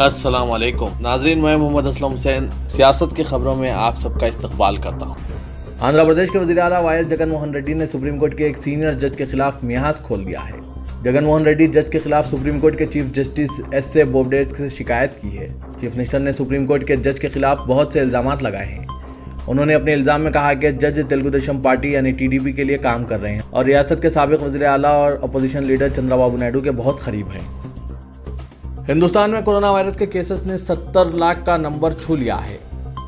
السلام علیکم ناظرین، میں محمد اسلم حسین سیاست کی خبروں میں آپ سب کا استقبال کرتا ہوں۔ آندھرا پردیش کے وزیر اعلیٰ وائی ایس جگن موہن ریڈی نے سپریم کورٹ کے ایک سینئر جج کے خلاف میاس کھول دیا ہے۔ جگن موہن ریڈی جج کے خلاف سپریم کورٹ کے chief justice S A Bobde سے شکایت کی ہے۔ چیف منسٹر نے سپریم کورٹ کے جج کے خلاف بہت سے الزامات لگائے ہیں۔ انہوں نے اپنے الزام میں کہا کہ جج تیلگو دیشم پارٹی یعنی TDP کے لیے کام کر رہے ہیں اور ریاست کے سابق وزیر اعلیٰ اور اپوزیشن لیڈر چندرا بابو نائیڈو کے بہت قریب ہیں۔ ہندوستان میں کورونا وائرس کے کیسز نے 70 لاکھ کا نمبر چھو لیا ہے۔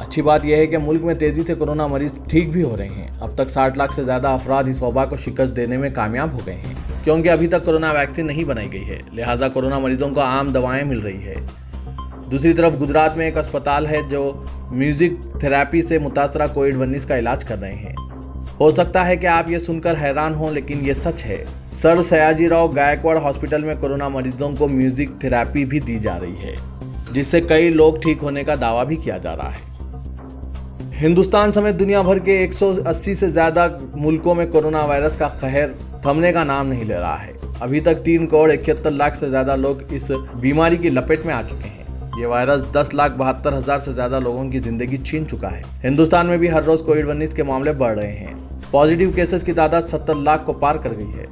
اچھی بات یہ ہے کہ ملک میں تیزی سے کورونا مریض ٹھیک بھی ہو رہے ہیں۔ اب تک 60 لاکھ سے زیادہ افراد اس وبا کو شکست دینے میں کامیاب ہو گئے ہیں، کیونکہ ابھی تک کورونا ویکسین نہیں بنائی گئی ہے، لہٰذا کورونا مریضوں کو عام دوائیں مل رہی ہے۔ دوسری طرف گجرات میں ایک اسپتال ہے جو میوزک تھراپی سے متاثرہ کووڈ-19 کا علاج کر رہے ہیں۔ ہو سکتا ہے کہ آپ یہ سن کر حیران ہوں، لیکن یہ سچ ہے۔ سر سیاجی راؤ گائیکواڑ ہاسپٹل میں کورونا مریضوں کو میوزک تھراپی بھی دی جا رہی ہے، جس سے کئی لوگ ٹھیک ہونے کا دعویٰ بھی کیا جا رہا ہے۔ ہندوستان سمیت دنیا بھر کے 180 سے زیادہ ملکوں میں کورونا وائرس کا قہر تھمنے کا نام نہیں لے رہا ہے۔ ابھی تک 3 کروڑ 71 لاکھ سے زیادہ لوگ اس بیماری کی لپیٹ میں آ چکے ہیں۔ یہ وائرس 10,72,000 سے زیادہ لوگوں کی زندگی چھین چکا ہے۔ ہندوستان میں بھی ہر روز کووڈ-19 کے معاملے بڑھ رہے ہیں۔ پازیٹیو کیسز کی تعداد 70 لاکھ کو پار کر گئی ہے۔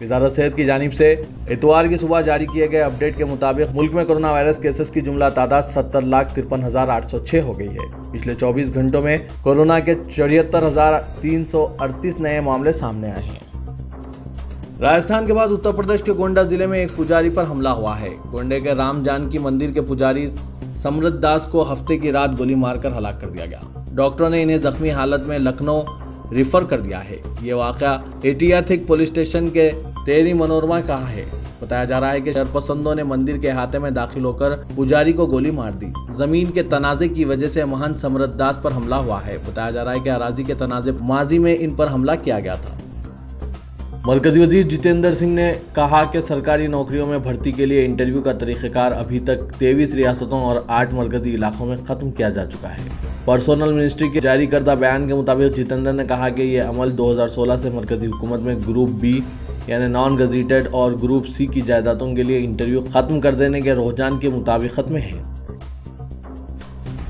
وزارت صحت کی جانب سے اتوار کی صبح جاری کیے گئے اپڈیٹ کے مطابق ملک میں کورونا وائرس کیسز کی جملہ تعداد 70,53,806 ہو گئی ہے۔ پچھلے 24 گھنٹوں میں کورونا کے 74,338 نئے معاملے سامنے آئے ہیں۔ راجستھان کے بعد اتر پردیش کے گونڈا ضلع میں ایک پجاری پر حملہ ہوا ہے۔ گونڈے کے رام جانکی مندر کے پجاری سمرت داس کو ہفتے کی رات گولی مار کر ہلاک کر دیا گیا۔ ڈاکٹروں نے انہیں زخمی حالت میں لکھنؤ ریفر کر دیا ہے۔ یہ واقعہ ایٹیاتھک پولیس اسٹیشن کے تیری منورما کا ہے۔ بتایا جا رہا ہے کہ شرپسندوں نے مندر کے احاطے میں داخل ہو کر پجاری کو گولی مار دی۔ زمین کے تنازع کی وجہ سے مہنت سمرت داس پر حملہ ہوا ہے۔ بتایا جا رہا ہے کہ اراضی کے تنازع ماضی میں ان پر حملہ کیا گیا تھا۔ مرکزی وزیر جتیندر سنگھ نے کہا کہ سرکاری نوکریوں میں بھرتی کے لیے انٹرویو کا طریقہ کار ابھی تک 23 ریاستوں اور 8 مرکزی علاقوں میں ختم کیا جا چکا ہے۔ پرسونل منسٹری کے جاری کردہ بیان کے مطابق جتیندر نے کہا کہ یہ عمل 2016 سے مرکزی حکومت میں گروپ B یعنی نان گزیٹڈ اور گروپ C کی جائیدادوں کے لیے انٹرویو ختم کر دینے کے رجحان کے مطابقت میں ہے۔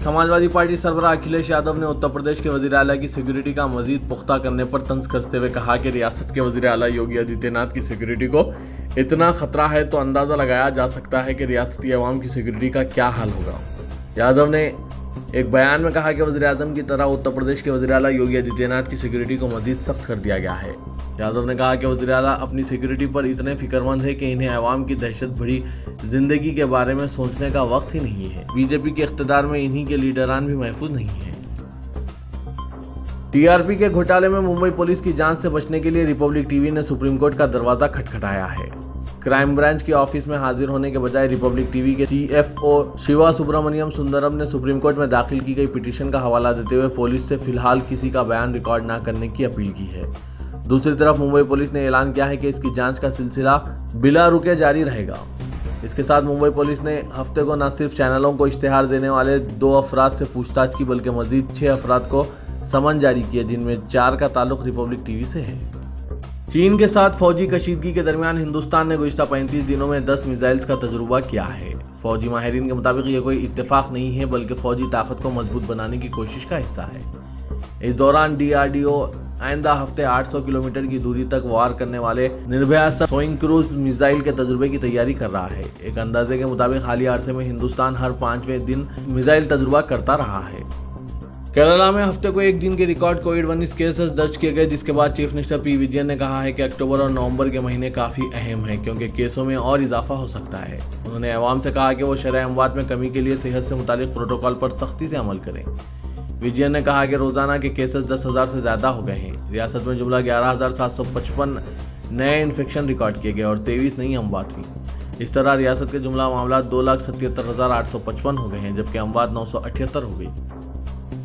سماجوادی پارٹی سربراہ اکھلیش یادو نے اتر پردیش کے وزیر اعلیٰ کی سیکیورٹی کا مزید پختہ کرنے پر طنز کستے ہوئے کہا کہ ریاست کے وزیر اعلیٰ یوگی آدتیہ ناتھ کی سیکیورٹی کو اتنا خطرہ ہے تو اندازہ لگایا جا سکتا ہے کہ ریاستی عوام کی سیکیورٹی کا کیا حال ہوگا۔ یادو نے ایک بیان میں کہا کہ وزیر اعظم کی طرح اتر پردیش کے وزیر اعلیٰ یوگی آدتیہ ناتھ کی سیکیورٹی کو مزید سخت کر دیا گیا ہے۔ یادو نے کہا کہ وزیر اعلیٰ اپنی سیکیورٹی پر اتنے فکر مند ہے کہ انہیں عوام کی دہشت بھری زندگی کے بارے میں سوچنے کا وقت ہی نہیں ہے۔ BJP کے اقتدار میں انہی کے لیڈران بھی محفوظ نہیں ہیں۔ TRP کے گھوٹالے میں ممبئی پولیس کی جانچ سے بچنے کے لیے ریپبلک ٹی وی نے سپریم کورٹ کا دروازہ کھٹکھٹایا ہے۔ کرائم برانچ کی آفس میں حاضر ہونے کے بجائے ریپبلک ٹی وی کے CFO شیوا سبرامنیم سندرم نے سپریم کورٹ میں داخل کی گئی پٹیشن کا حوالہ دیتے ہوئے پولیس سے فی الحال کسی کا بیان ریکارڈ نہ کرنے کی اپیل کی ہے۔ دوسری طرف ممبئی پولیس نے اعلان کیا ہے کہ اس کی جانچ کا سلسلہ بلا رکے جاری رہے گا۔ اس کے ساتھ ممبئی پولیس نے ہفتے کو نہ صرف چینلوں کو اشتہار دینے والے 2 افراد سے پوچھ تاچھ کی بلکہ مزید 6 افراد کو سمن جاری کیا، جن میں 4 کا تعلق ریپبلک ٹی وی سے ہے۔ چین کے ساتھ فوجی کشیدگی کے درمیان ہندوستان نے گزشتہ 35 دنوں میں 10 میزائلز کا تجربہ کیا ہے۔ فوجی ماہرین کے مطابق یہ کوئی اتفاق نہیں ہے بلکہ فوجی طاقت کو مضبوط بنانے کی کوشش کا حصہ ہے۔ اس دوران DRDO آئندہ ہفتے 800 کلومیٹر کی دوری تک وار کرنے والے نربھیا سوئنگ کروز میزائل کے تجربے کی تیاری کر رہا ہے۔ ایک اندازے کے مطابق حالیہ عرصے میں ہندوستان ہر 5ویں دن میزائل تجربہ کرتا رہا ہے۔ کیرالہ میں ہفتے کو ایک دن کے ریکارڈ کووڈ-19 کیسز درج کیے گئے، جس کے بعد چیف منسٹر P. وجین نے کہا ہے کہ اکتوبر اور نومبر کے مہینے کافی اہم ہیں کیونکہ کیسوں میں اور اضافہ ہو سکتا ہے۔ انہوں نے عوام سے کہا کہ وہ شرح اموات میں کمی کے لیے صحت سے متعلق پروٹوکول پر سختی سے عمل کریں۔ وجین نے کہا کہ روزانہ کے کیسز 10,000 سے زیادہ ہو گئے ہیں۔ ریاست میں جملہ 11,755 نئے انفیکشن ریکارڈ کیے گئے اور 23 نئی اموات ہوئی۔ اس طرح ریاست کے جملہ معاملات 2,77,855 ہو گئے ہیں جبکہ اموات 978 ہو گئی۔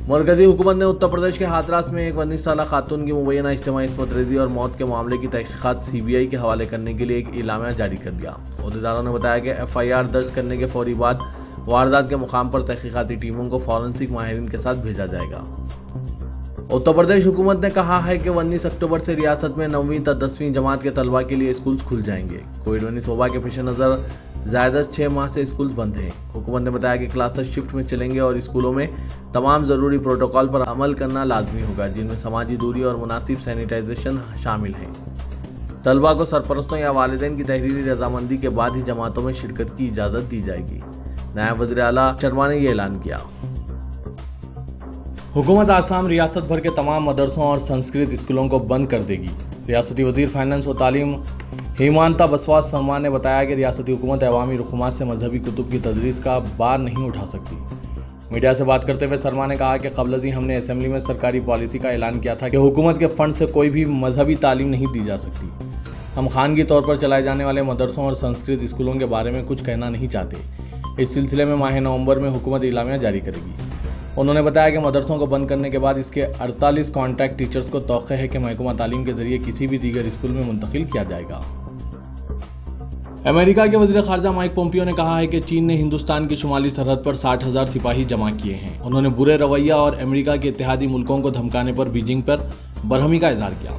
مرکزی حکومت نے اتر پردیش کے ہاتھراس میں ایک 19 سالہ خاتون کی مبینہ اجتماعی عصمت ریزی اور موت کے معاملے کی تحقیقات CBI کے حوالے کرنے کے لیے ایک اعلامیہ جاری کر دیا۔ عہدیداروں نے بتایا کہ FIR درج کرنے کے فوری بعد واردات کے مقام پر تحقیقاتی ٹیموں کو فورنسک ماہرین کے ساتھ بھیجا جائے گا۔ اتر پردیش حکومت نے کہا ہے کہ 19 اکتوبر سے ریاست میں 9ویں تا 10ویں جماعت کے طلباء کے لیے اسکولز کھل جائیں گے۔ کووڈ-19 وبا کے پیش نظر زائد از 6 ماہ سے اسکول بند ہیں۔ حکومت نے بتایا کہ کلاسز شفٹ میں چلیں گے اور اسکولوں میں تمام ضروری پروٹوکول پر عمل کرنا لازمی ہوگا، جن میں سماجی دوری اور مناسب سینیٹائزیشن شامل ہیں۔ طلباء کو سرپرستوں یا والدین کی تحریری رضامندی کے بعد ہی جماعتوں میں شرکت کی اجازت دی جائے گی۔ نائب وزیر اعلیٰ شرما نے یہ اعلان کیا۔ حکومت آسام ریاست بھر کے تمام مدرسوں اور سنسکرت اسکولوں کو بند کر دے گی۔ ریاستی وزیر فائنانس و تعلیم ہیمانتا بسوا سرما نے بتایا کہ ریاستی حکومت عوامی رقومات سے مذہبی کتب کی تدریس کا بار نہیں اٹھا سکتی۔ میڈیا سے بات کرتے ہوئے سرما نے کہا کہ قبل ازیں ہم نے اسمبلی میں سرکاری پالیسی کا اعلان کیا تھا کہ حکومت کے فنڈ سے کوئی بھی مذہبی تعلیم نہیں دی جا سکتی۔ ہم خانگی طور پر چلائے جانے والے مدرسوں اور سنسکرت اسکولوں کے بارے میں کچھ کہنا نہیں چاہتے۔ اس سلسلے میں ماہ نومبر میں حکومت اعلامیہ جاری کرے گی۔ انہوں نے بتایا کہ مدرسوں کو بند کرنے کے بعد اس کے 48 کانٹیکٹ ٹیچرز کو توقع ہے کہ محکمہ تعلیم کے ذریعے کسی بھی دیگر اسکول میں منتقل کیا جائے گا۔ امریکہ کے وزیر خارجہ مائک پومپیو نے کہا ہے کہ چین نے ہندوستان کی شمالی سرحد پر 60,000 سپاہی جمع کیے ہیں۔ انہوں نے برے رویہ اور امریکہ کے اتحادی ملکوں کو دھمکانے پر بیجنگ پر برہمی کا اظہار کیا۔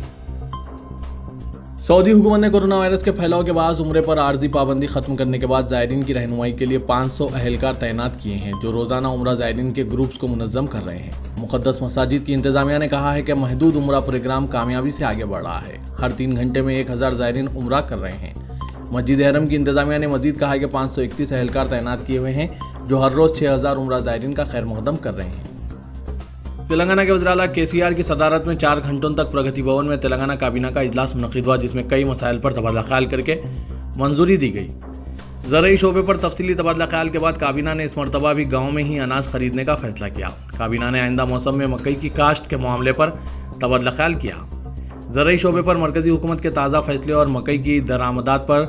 سعودی حکومت نے کورونا وائرس کے پھیلاؤ کے باعث عمرے پر عارضی پابندی ختم کرنے کے بعد زائرین کی رہنمائی کے لیے 500 اہلکار تعینات کیے ہیں، جو روزانہ عمرہ زائرین کے گروپس کو منظم کر رہے ہیں۔ مقدس مساجد کی انتظامیہ نے کہا ہے کہ محدود عمرہ پروگرام کامیابی سے آگے بڑھ رہا ہے۔ ہر 3 گھنٹے میں 1000 زائرین عمرہ کر رہے ہیں۔ مسجد حرم کی انتظامیہ نے مزید کہا ہے کہ 531 اہلکار تعینات کیے ہوئے ہیں، جو ہر روز 6000 عمرہ زائرین کا خیر مقدم کر رہے ہیں۔ تلنگانہ کے وزیر اعلیٰ KCR کی صدارت میں 4 گھنٹوں تک پرگتی بھون میں تلنگانہ کابینہ کا اجلاس منعقد ہوا، جس میں کئی مسائل پر تبادلہ خیال کر کے منظوری دی گئی۔ زرعی شعبے پر تفصیلی تبادلہ خیال کے بعد کابینہ نے اس مرتبہ بھی گاؤں میں ہی اناج خریدنے کا فیصلہ کیا۔ کابینہ نے آئندہ موسم میں مکئی کی کاشت کے معاملے پر تبادلہ خیال کیا۔ زرعی شعبے پر مرکزی حکومت کے تازہ فیصلے اور مکئی کی درآمدات پر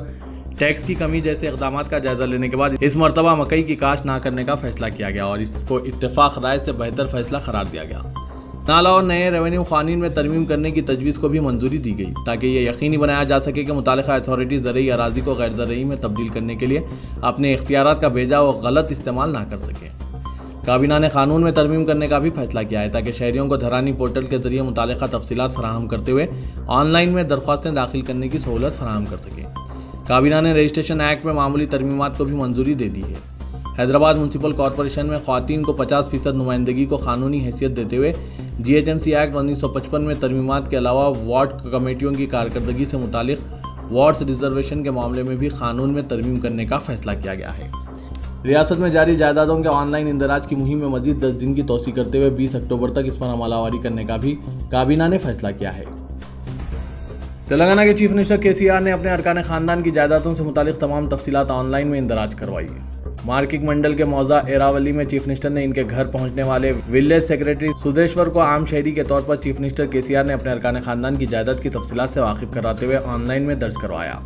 ٹیکس کی کمی جیسے اقدامات کا جائزہ لینے کے بعد اس مرتبہ مکئی کی کاشت نہ کرنے کا فیصلہ کیا گیا اور اس کو اتفاق رائے سے بہتر فیصلہ قرار دیا گیا۔ نالا اور نئے ریونیو قوانین میں ترمیم کرنے کی تجویز کو بھی منظوری دی گئی، تاکہ یہ یقینی بنایا جا سکے کہ متعلقہ اتھارٹی زرعی اراضی کو غیر زرعی میں تبدیل کرنے کے لیے اپنے اختیارات کا بیجا و غلط استعمال نہ کر سکیں۔ کابینہ نے قانون میں ترمیم کرنے کا بھی فیصلہ کیا ہے، تاکہ شہریوں کو دھرانی پورٹل کے ذریعے متعلقہ تفصیلات فراہم کرتے ہوئے آن لائن میں درخواستیں داخل کرنے کی سہولت فراہم کر سکیں۔ کابینہ نے رجسٹریشن ایکٹ میں معمولی ترمیمات کو بھی منظوری دے دی ہے۔ حیدرآباد میونسپل کارپوریشن میں خواتین کو 50% نمائندگی کو قانونی حیثیت دیتے ہوئے GHMC ایکٹ 1955 میں ترمیمات کے علاوہ وارڈ کمیٹیوں کی کارکردگی سے متعلق وارڈز ریزرویشن کے معاملے میں بھی قانون میں ترمیم کرنے کا فیصلہ کیا گیا ہے۔ ریاست میں جاری جائیدادوں کے آن لائن اندراج کی مہم میں مزید 10 دن کی توسیع کرتے ہوئے 20 اکتوبر تک اس پر عمل آوری کرنے کا بھی کابینہ نے فیصلہ کیا ہے۔ تلنگانہ کے چیف منسٹر KCR نے اپنے ارکان خاندان کی جائیدادوں سے متعلق تمام تفصیلات آن لائن میں اندراج کروائی۔ مارکک منڈل کے موضع ایراولی میں چیف منسٹر نے ان کے گھر پہنچنے والے ولیج سیکریٹری سدھیشور کو عام شہری کے طور پر چیف منسٹر KCR نے اپنے ارکان خاندان کی جائیداد کی تفصیلات سے واقف کراتے ہوئے آن لائن میں درج کروایا۔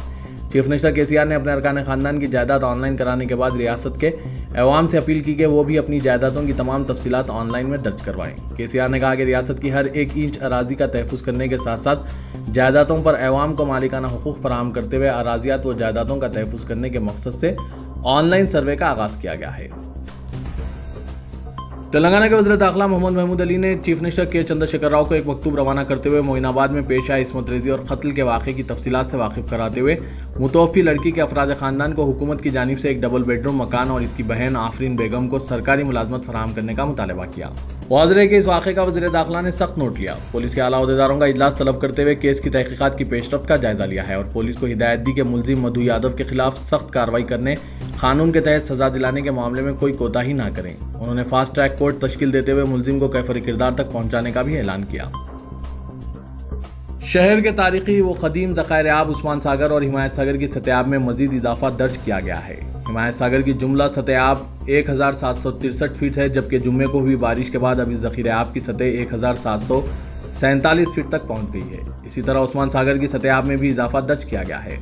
چیف منسٹر KCR نے اپنے ارکان خاندان کی جائیداد آن لائن کرانے کے بعد ریاست کے عوام سے اپیل کی کہ وہ بھی اپنی جائیدادوں کی تمام تفصیلات آن لائن میں درج کروائیں۔ KCR نے کہا کہ ریاست کی ہر 1 انچ اراضی کا تحفظ کرنے کے ساتھ ساتھ جائیدادوں پر عوام کو مالکانہ حقوق فراہم کرتے ہوئے اراضیات و جائیدادوں کا تحفظ کرنے کے مقصد سے آن لائن سروے کا آغاز کیا گیا ہے۔ تلنگانہ کے وزیر داخلہ محمد محمود علی نے chief minister K Chandrashekar Rao کو ایک مکتوب روانہ کرتے ہوئے معین آباد میں پیش آئے عصمت ریزی اور قتل کے واقعے کی تفصیلات سے واقف کراتے ہوئے متوفی لڑکی کے افراد خاندان کو حکومت کی جانب سے ایک ڈبل بیڈ روم مکان اور اس کی بہن آفرین بیگم کو سرکاری ملازمت فراہم کرنے کا مطالبہ کیا۔ واضح ہے کہ اس واقعے کا وزیر داخلہ نے سخت نوٹ لیا، پولیس کے اعلیٰ عہدیداروں کا اجلاس طلب کرتے ہوئے کیس کی تحقیقات کی پیش رفت کا جائزہ لیا ہے اور پولیس کو ہدایت دی کہ ملزم مدھو یادو کے خلاف سخت کارروائی کرنے، قانون کے تحت سزا دلانے کے معاملے میں کوئی کوتاہی نہ کریں۔ انہوں نے فاسٹ ٹریک کورٹ تشکیل دیتے ہوئے ملزم کو کیفر کردار تک پہنچانے کا بھی اعلان کیا۔ شہر کے تاریخی و قدیم ذخائر آب عثمان ساگر اور حمایت ساگر کی سطح آب میں مزید اضافہ درج کیا گیا ہے۔ حمایت ساگر کی جملہ سطح آب 1763 فٹ ہے، جبکہ جمعے کو ہوئی بارش کے بعد اب اس ذخیرہ آب کی سطح 1747 فٹ تک پہنچ گئی ہے۔ اسی طرح عثمان ساگر کی سطح آب میں بھی اضافہ درج کیا گیا ہے۔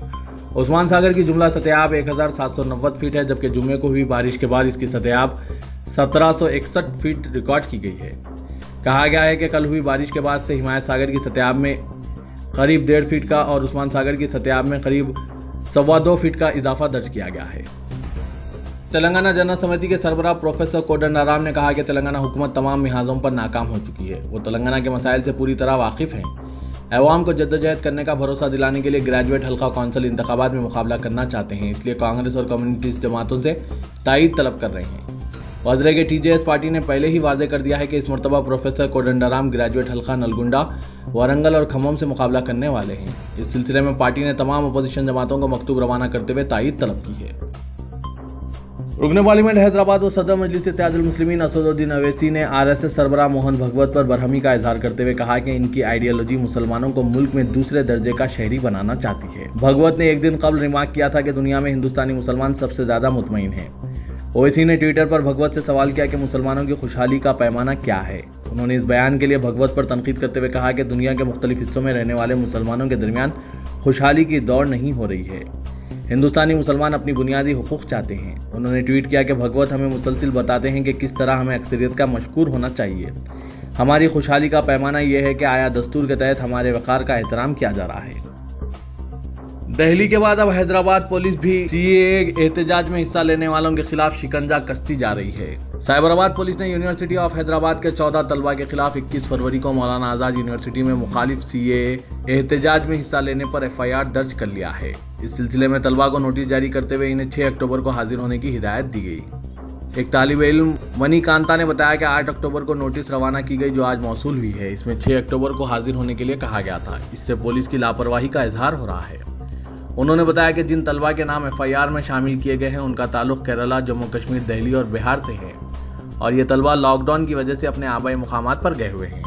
عثمان ساگر کی جملہ سطح آب 1790 فٹ ہے، جبکہ جمعے کو ہوئی بارش کے بعد اس کی سطح آب 1761 فٹ ریکارڈ کی گئی ہے۔ کہا گیا ہے کہ کل ہوئی بارش کے بعد سے حمایت ساگر کی سطح آب میں قریب 1.5 فٹ کا اور عثمان ساگر کی سطح آب میں قریب 2.25 فٹ کا اضافہ درج کیا گیا ہے۔ تلنگانہ جنرل سمیتی کے سربراہ پروفیسر کوڈنڈارام نے کہا کہ تلنگانہ حکومت تمام محاذوں پر ناکام ہو چکی ہے، وہ تلنگانہ کے مسائل سے پوری طرح واقف ہیں۔ عوام کو جدوجہد کرنے کا بھروسہ دلانے کے لیے گریجویٹ حلقہ کونسل انتخابات میں مقابلہ کرنا چاہتے ہیں، اس لیے کانگریس اور کمیونسٹ جماعتوں سے تائید طلب کر رہے ہیں۔ وزرے کے TJS پارٹی نے پہلے ہی واضح کر دیا ہے کہ اس مرتبہ پروفیسر کوڈنڈرام گریجویٹ حلقہ نلگنڈا، وارنگل اور کھمم سے مقابلہ کرنے والے ہیں۔ اس سلسلے میں پارٹی نے تمام اپوزیشن جماعتوں کو مکتوب روانہ کرتے ہوئے تائید طلب کی ہے۔ رکن پارلیمنٹ حیدرآباد و صدر مجلس اتحاد المسلمین اسد الدین اویسی نے RSS سربراہ موہن بھگوت پر برہمی کا اظہار کرتے ہوئے کہا کہ ان کی آئیڈیالوجی مسلمانوں کو ملک میں دوسرے درجے کا شہری بنانا چاہتی ہے۔ بھگوت نے ایک دن قبل ریمارک کیا تھا کہ دنیا میں ہندوستانی مسلمان سب سے زیادہ مطمئن ہیں۔ اویسی نے ٹویٹر پر بھگوت سے سوال کیا کہ مسلمانوں کی خوشحالی کا پیمانہ کیا ہے۔ انہوں نے اس بیان کے لیے بھگوت پر تنقید کرتے ہوئے کہا کہ دنیا کے مختلف حصوں میں رہنے والے مسلمانوں کے درمیان خوشحالی کی دوڑ نہیں ہو رہی ہے۔ ہندوستانی مسلمان اپنی بنیادی حقوق چاہتے ہیں۔ انہوں نے ٹویٹ کیا کہ بھگوت ہمیں مسلسل بتاتے ہیں کہ کس طرح ہمیں اکثریت کا مشکور ہونا چاہیے۔ ہماری خوشحالی کا پیمانہ یہ ہے کہ آیا دستور کے تحت ہمارے وقار کا احترام کیا جا رہا ہے۔ دہلی کے بعد اب حیدرآباد پولیس بھی CAA احتجاج میں حصہ لینے والوں کے خلاف شکنجہ کستی جا رہی ہے۔ سائبرآباد پولیس نے یونیورسٹی آف حیدرآباد کے 14 طلباء کے خلاف 21 فروری کو مولانا آزاد یونیورسٹی میں مخالف CAA احتجاج میں حصہ لینے پر FIR درج کر لیا ہے۔ اس سلسلے میں طلباء کو نوٹس جاری کرتے ہوئے انہیں 6 اکتوبر کو حاضر ہونے کی ہدایت دی گئی۔ ایک طالب علم منی کانتا نے بتایا کہ 8 اکتوبر کو نوٹس روانہ کی گئی جو آج موصول ہوئی ہے۔ اس میں 6 اکتوبر کو حاضر ہونے کے لیے کہا گیا تھا۔ اس سے پولیس کی لاپرواہی کا اظہار ہو رہا ہے۔ انہوں نے بتایا کہ جن طلباء کے نام FIR میں شامل کیے گئے ہیں ان کا تعلق کیرالہ، جموں کشمیر، دہلی اور بہار سے ہے، اور یہ طلباء لاک ڈاؤن کی وجہ سے اپنے آبائی مقامات پر گئے ہوئے ہیں۔